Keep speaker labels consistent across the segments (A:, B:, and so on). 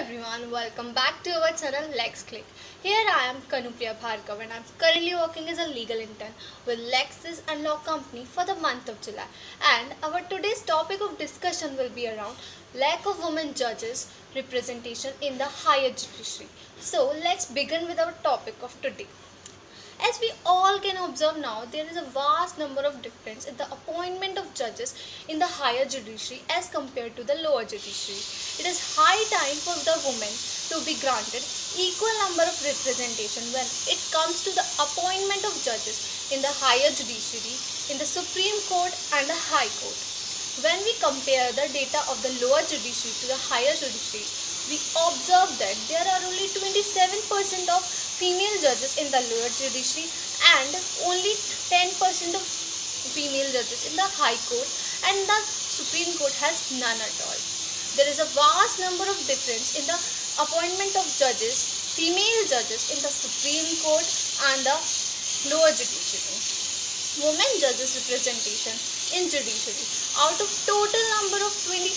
A: everyone, welcome back to our channel Lex Click. Here I am Kanupriya Bhargav and I am currently working as a legal intern with Lexis and Law Company for the month of July. And our today's topic of discussion will be around lack of women judges representation in the higher judiciary. So let's begin with our topic of today. As we all can observe now, there is a vast number of difference in the appointment of judges in the higher judiciary as compared to the lower judiciary. It is high time for the women to be granted equal number of representation when it comes to the appointment of judges in the higher judiciary, in the Supreme Court and the High Court. When we compare the data of the lower judiciary to the higher judiciary, we observe that there are only 27% of female judges in the lower judiciary and only 10% of female judges in the High Court, and the Supreme Court has none at all. There is a vast number of difference in the appointment of judges, female judges in the Supreme Court and the lower judiciary. Women judges representation in judiciary. Out of total number of 27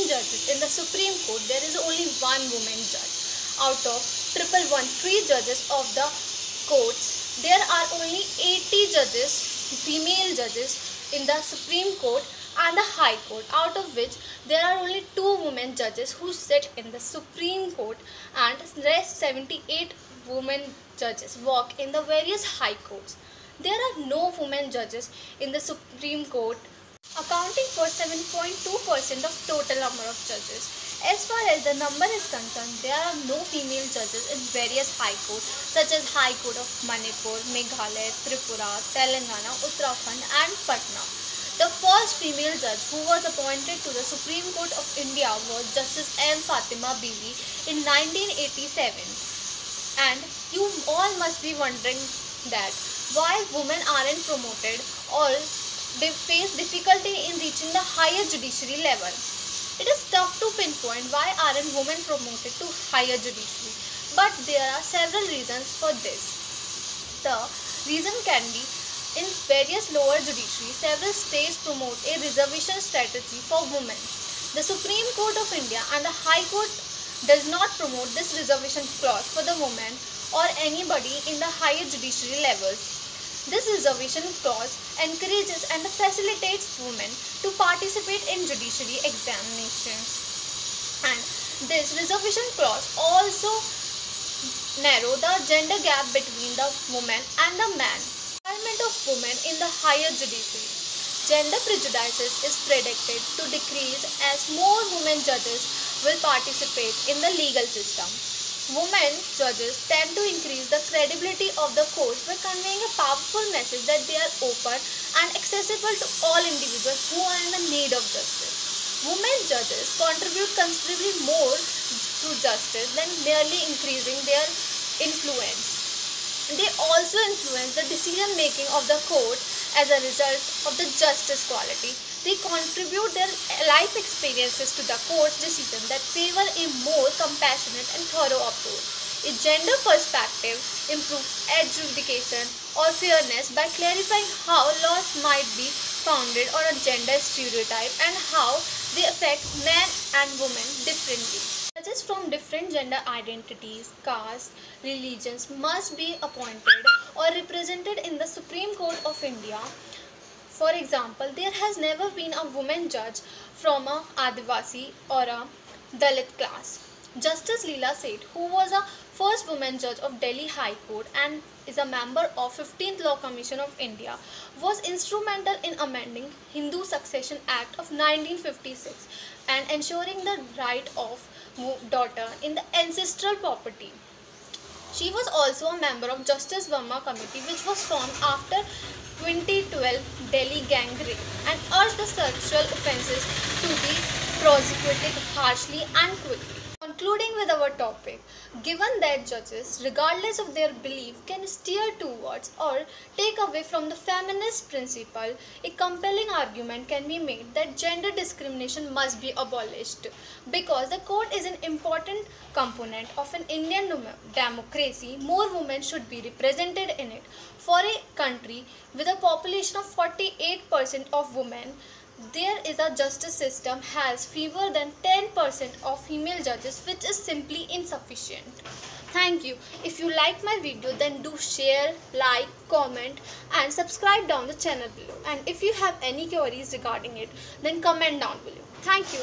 A: judges in the Supreme Court, there is only one woman judge. Out of 113 judges of the courts, there are only 80 judges, female judges in the Supreme Court and the High Court, out of which there are only 2 women judges who sit in the Supreme Court, and rest 78 women judges work in the various High Courts. There are no women judges in the Supreme Court, accounting for 7.2% of total number of judges. As far as the number is concerned, there are no female judges in various High Courts such as High Court of Manipur, Meghalaya, Tripura, Telangana, Uttarakhand and Patna. The first female judge who was appointed to the Supreme Court of India was Justice M. Fatima Bibi in 1987. And you all must be wondering that why women aren't promoted or they face difficulty in reaching the higher judiciary level. It is tough to pinpoint why aren't women promoted to higher judiciary, but there are several reasons for this. The reason can be in various lower judiciary, several states promote a reservation strategy for women. The Supreme Court of India and the High Court does not promote this reservation clause for the women or anybody in the higher judiciary levels. This reservation clause encourages and facilitates women to participate in judiciary examinations. And this reservation clause also narrow the gender gap between the woman and the man. Requirement of women in the higher judiciary. Gender prejudice is predicted to decrease as more women judges will participate in the legal system. Women judges tend to increase the credibility of the courts by conveying a powerful message that they are open and accessible to all individuals who are in the need of justice. Women judges contribute considerably more to justice than merely increasing their influence. They also influence the decision making of the court as a result of the justice quality. They contribute their life experiences to the court's decision that favor a more compassionate and thorough approach. A gender perspective improves adjudication or fairness by clarifying how laws might be founded on a gender stereotype and how they affect men and women differently. Judges from different gender identities, castes, religions must be appointed or represented in the Supreme Court of India. For example, there has never been a woman judge from a Adivasi or a Dalit class. Justice Leela Seth, who was a first woman judge of Delhi High Court and is a member of 15th Law Commission of India, was instrumental in amending Hindu Succession Act of 1956 and ensuring the right of daughter in the ancestral property. She was also a member of Justice Verma Committee, which was formed after 2012 Delhi gang rape and urged the sexual offences to be prosecuted harshly and quickly. Concluding with our topic, given that judges, regardless of their belief, can steer towards or take away from the feminist principle, a compelling argument can be made that gender discrimination must be abolished because the court is an important component of an Indian democracy. More women should be represented in it. For a country with a population of 48% of women, there is a justice system has fewer than 10% of female judges, which is simply insufficient. Thank you. If you like my video, then do share, like, comment and subscribe down the channel below. And if you have any queries regarding it, then comment down below. Thank you.